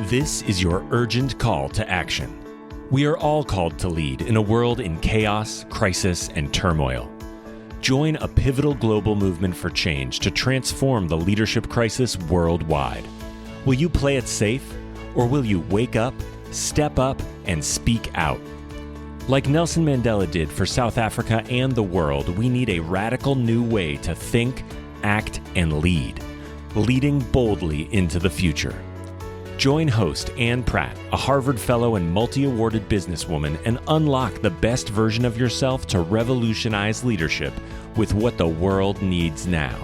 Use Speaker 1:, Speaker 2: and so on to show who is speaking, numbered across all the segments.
Speaker 1: This is your urgent call to action. We are all called to lead in a world in chaos, crisis, and turmoil. Join a pivotal global movement for change to transform the leadership crisis worldwide. Will you play it safe, or will you wake up, step up, and speak out? Like Nelson Mandela did for South Africa and the world, we need a radical new way to think, act, and lead, leading boldly into the future. Join host Ann Pratt, a Harvard Fellow and multi-awarded businesswoman, and unlock the best version of yourself to revolutionize leadership with what the world needs now.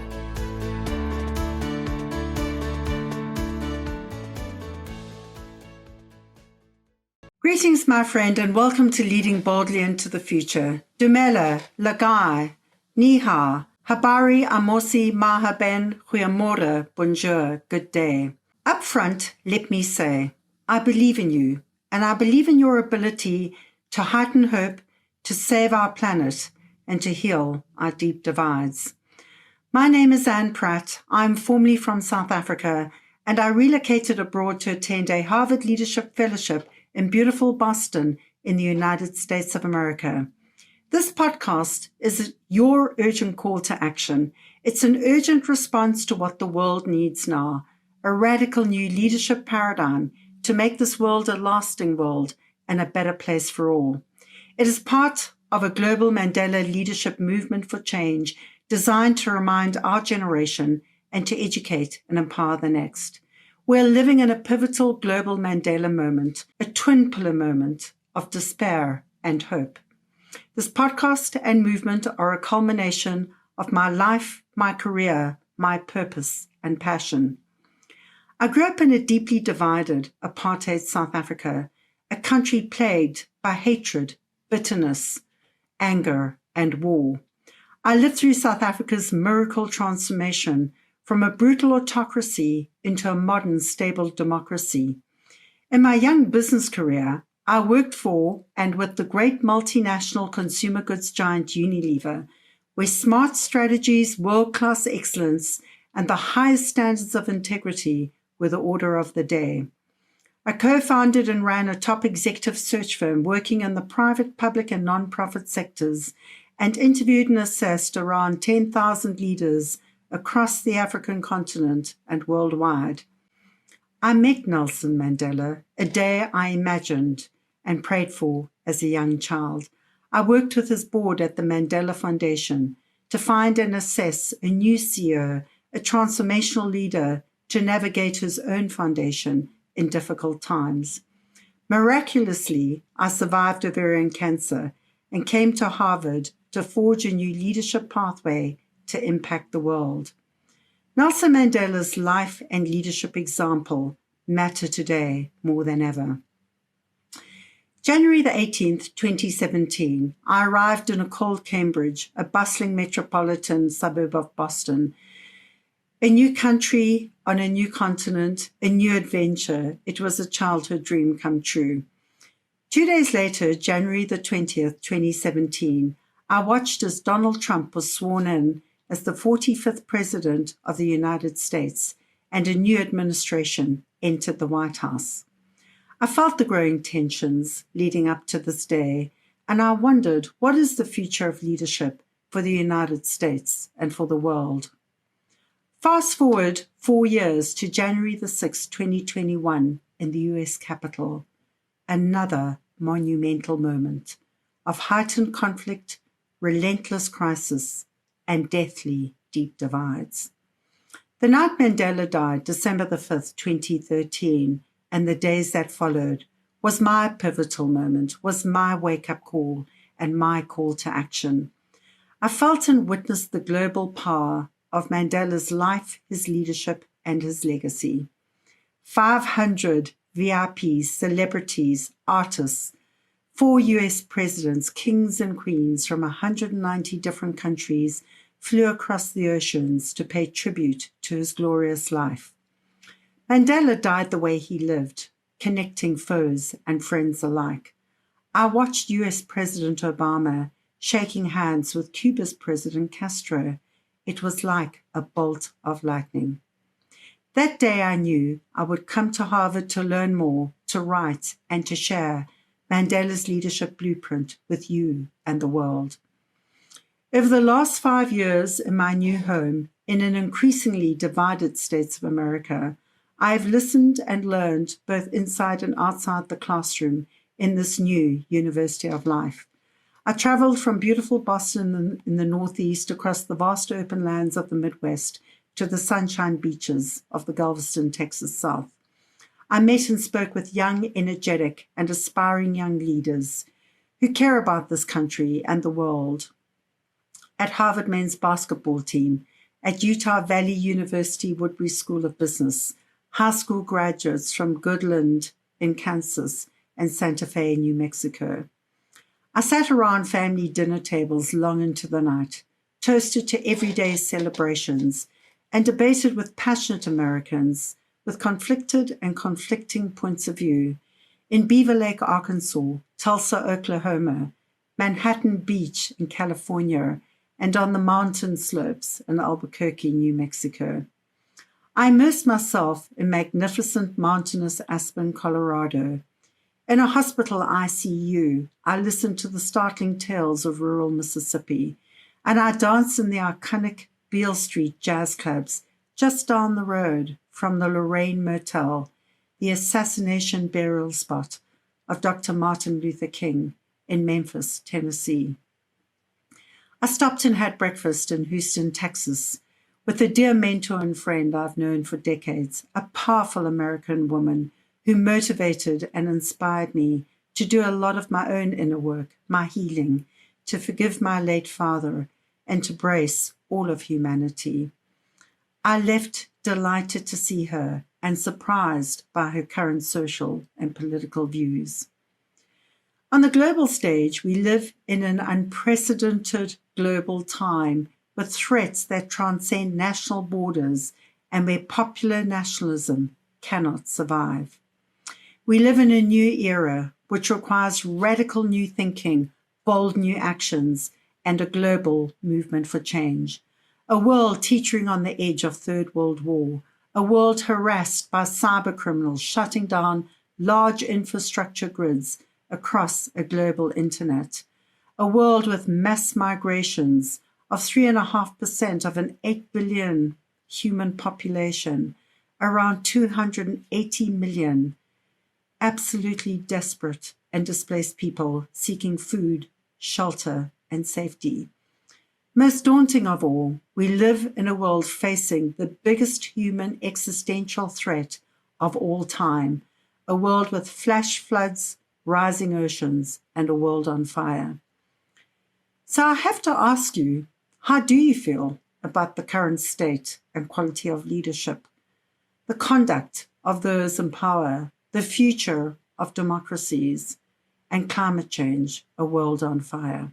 Speaker 2: Greetings, my friend, and welcome to Leading Boldly into the Future. Dumela, Lagai, Niha, Habari, Amosi, Mahaben, Goeiemorgen, Bonjour, good day. Up front, let me say, I believe in you, and I believe in your ability to heighten hope, to save our planet, and to heal our deep divides. My name is Ann Pratt. I'm formerly from South Africa, and I relocated abroad to attend a Harvard Leadership Fellowship in beautiful Boston in the United States of America. This podcast is your urgent call to action. It's an urgent response to what the world needs now. A radical new leadership paradigm to make this world a lasting world and a better place for all. It is part of a global Mandela leadership movement for change designed to remind our generation and to educate and empower the next. We're living in a pivotal global Mandela moment, a twin pillar moment of despair and hope. This podcast and movement are a culmination of my life, my career, my purpose and passion. I grew up in a deeply divided apartheid South Africa, a country plagued by hatred, bitterness, anger, and war. I lived through South Africa's miracle transformation from a brutal autocracy into a modern, stable democracy. In my young business career, I worked for and with the great multinational consumer goods giant Unilever, where smart strategies, world-class excellence, and the highest standards of integrity were the order of the day. I co-founded and ran a top executive search firm working in the private, public, and non-profit sectors, and interviewed and assessed around 10,000 leaders across the African continent and worldwide. I met Nelson Mandela, a day I imagined and prayed for as a young child. I worked with his board at the Mandela Foundation to find and assess a new CEO, a transformational leader to navigate his own foundation in difficult times. Miraculously, I survived ovarian cancer and came to Harvard to forge a new leadership pathway to impact the world. Nelson Mandela's life and leadership example matter today more than ever. January the 18th, 2017, I arrived in a cold Cambridge, a bustling metropolitan suburb of Boston. A new country on a new continent, a new adventure. It was a childhood dream come true. 2 days later, January the 20th, 2017, I watched as Donald Trump was sworn in as the 45th President of the United States and a new administration entered the White House. I felt the growing tensions leading up to this day, and I wondered, what is the future of leadership for the United States and for the world? Fast forward 4 years to January the 6th, 2021 in the US Capitol, another monumental moment of heightened conflict, relentless crisis, and deathly deep divides. The night Mandela died, December the 5th, 2013, and the days that followed, was my pivotal moment, was my wake-up call and my call to action. I felt and witnessed the global power of Mandela's life, his leadership, and his legacy. 500 VIPs, celebrities, artists, 4 US presidents, kings and queens from 190 different countries flew across the oceans to pay tribute to his glorious life. Mandela died the way he lived, connecting foes and friends alike. I watched US President Obama shaking hands with Cuba's President Castro. It was like a bolt of lightning. That day I knew I would come to Harvard to learn more, to write, and to share Mandela's leadership blueprint with you and the world. Over the last 5 years in my new home, in an increasingly divided States of America, I have listened and learned both inside and outside the classroom in this new University of Life. I traveled from beautiful Boston in the Northeast across the vast open lands of the Midwest to the sunshine beaches of the Galveston, Texas South. I met and spoke with young, energetic, and aspiring young leaders who care about this country and the world. At Harvard men's basketball team, at Utah Valley University Woodbury School of Business, high school graduates from Goodland in Kansas and Santa Fe, New Mexico. I sat around family dinner tables long into the night, toasted to everyday celebrations, and debated with passionate Americans with conflicted and conflicting points of view in Beaver Lake, Arkansas, Tulsa, Oklahoma, Manhattan Beach in California, and on the mountain slopes in Albuquerque, New Mexico. I immersed myself in magnificent mountainous Aspen, Colorado. In a hospital ICU, I listened to the startling tales of rural Mississippi, and I danced in the iconic Beale Street jazz clubs just down the road from the Lorraine Motel, the assassination burial spot of Dr. Martin Luther King in Memphis, Tennessee. I stopped and had breakfast in Houston, Texas, with a dear mentor and friend I've known for decades, a powerful American woman who motivated and inspired me to do a lot of my own inner work, my healing, to forgive my late father, and to brace all of humanity. I left delighted to see her and surprised by her current social and political views. On the global stage, we live in an unprecedented global time with threats that transcend national borders and where popular nationalism cannot survive. We live in a new era which requires radical new thinking, bold new actions, and a global movement for change. A world teetering on the edge of Third World War, a world harassed by cyber criminals shutting down large infrastructure grids across a global internet, a world with mass migrations of 3.5% of an 8 billion human population, around 280 million absolutely desperate and displaced people seeking food, shelter, and safety. Most daunting of all, we live in a world facing the biggest human existential threat of all time, a world with flash floods, rising oceans, and a world on fire. So I have to ask you, how do you feel about the current state and quality of leadership, the conduct of those in power, the future of democracies, and climate change, a world on fire?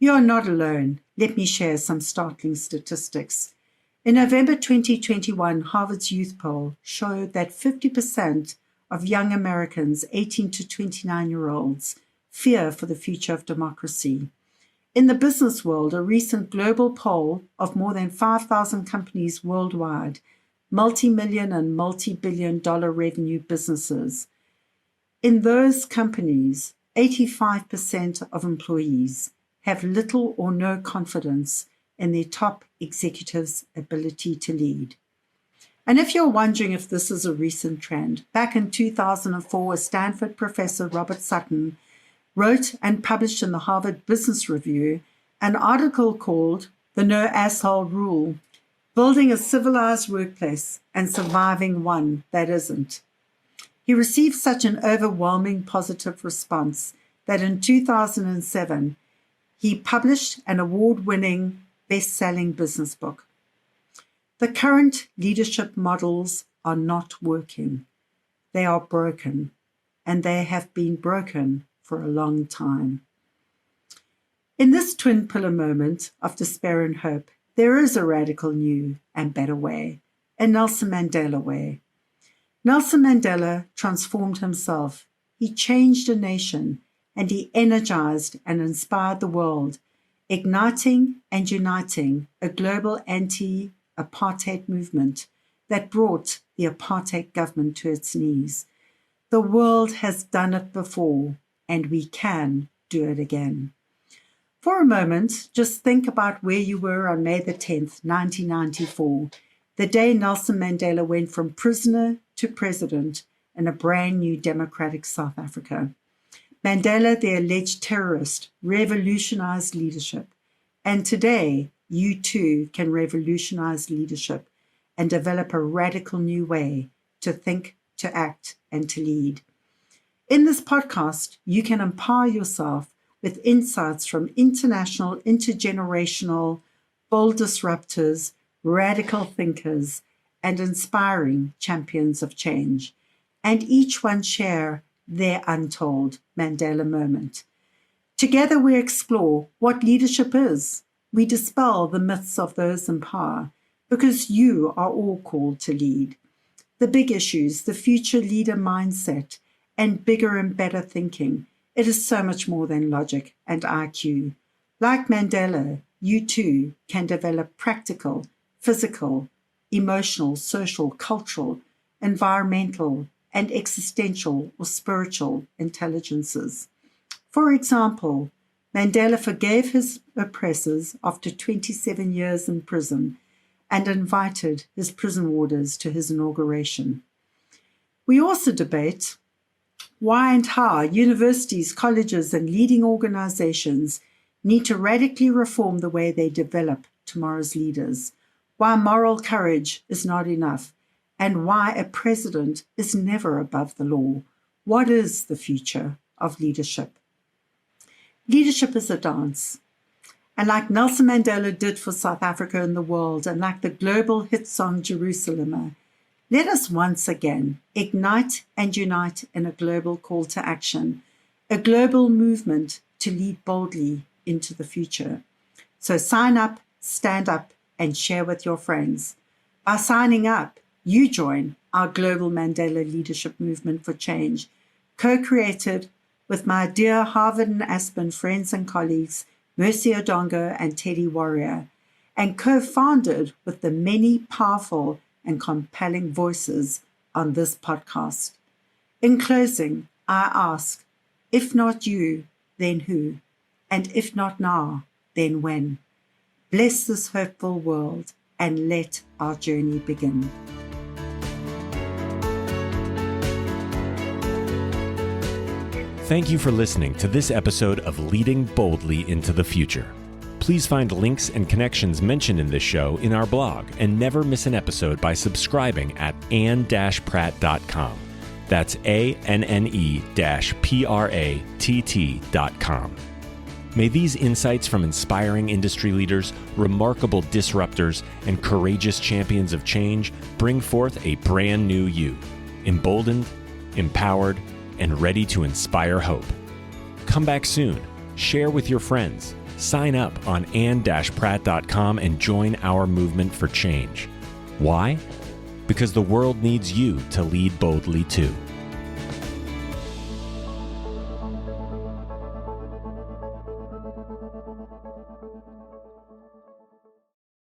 Speaker 2: You are not alone. Let me share some startling statistics. In November 2021, Harvard's youth poll showed that 50% of young Americans 18 to 29-year-olds fear for the future of democracy. In the business world, a recent global poll of more than 5,000 companies worldwide, multi-million and multi-billion-dollar revenue businesses. In those companies, 85% of employees have little or no confidence in their top executives' ability to lead. And if you're wondering if this is a recent trend, back in 2004, a Stanford professor, Robert Sutton, wrote and published in the Harvard Business Review an article called The No Asshole Rule, Building a Civilized Workplace and Surviving One That Isn't. He received such an overwhelming positive response that in 2007, he published an award-winning, best-selling business book. The current leadership models are not working. They are broken, and they have been broken for a long time. In this twin pillar moment of despair and hope, there is a radical new and better way, a Nelson Mandela way. Nelson Mandela transformed himself. He changed a nation, and he energized and inspired the world, igniting and uniting a global anti-apartheid movement that brought the apartheid government to its knees. The world has done it before, and we can do it again. For a moment, just think about where you were on May the 10th, 1994, the day Nelson Mandela went from prisoner to president in a brand new democratic South Africa. Mandela, the alleged terrorist, revolutionized leadership. And today, you too can revolutionize leadership and develop a radical new way to think, to act, and to lead. In this podcast, you can empower yourself with insights from international, intergenerational, bold disruptors, radical thinkers, and inspiring champions of change, and each one share their untold Mandela moment. Together we explore what leadership is. We dispel the myths of those in power, because you are all called to lead. The big issues, the future leader mindset, and bigger and better thinking. It is so much more than logic and IQ. Like Mandela, you too can develop practical, physical, emotional, social, cultural, environmental, and existential or spiritual intelligences. For example, Mandela forgave his oppressors after 27 years in prison and invited his prison warders to his inauguration. We also debate why and how universities, colleges, and leading organizations need to radically reform the way they develop tomorrow's leaders, why moral courage is not enough, and why a president is never above the law. What is the future of leadership? Leadership is a dance. And like Nelson Mandela did for South Africa and the world, and like the global hit song Jerusalem, let us once again ignite and unite in a global call to action, a global movement to lead boldly into the future. So sign up, stand up, and share with your friends. By signing up, you join our global Mandela leadership movement for change, co-created with my dear Harvard and Aspen friends and colleagues, Mercy Odongo and Teddy Warrior, and co-founded with the many powerful and compelling voices on this podcast. In closing, I ask, if not you, then who? And if not now, then when? Bless this hopeful world and let our journey begin.
Speaker 1: Thank you for listening to this episode of Leading Boldly into the Future. Please find links and connections mentioned in this show in our blog and never miss an episode by subscribing at anne-pratt.com. That's ANNE-PRATT.com. May these insights from inspiring industry leaders, remarkable disruptors, and courageous champions of change bring forth a brand new you, emboldened, empowered, and ready to inspire hope. Come back soon, share with your friends, sign up on anne-pratt.com and join our movement for change. Why? Because the world needs you to lead boldly too.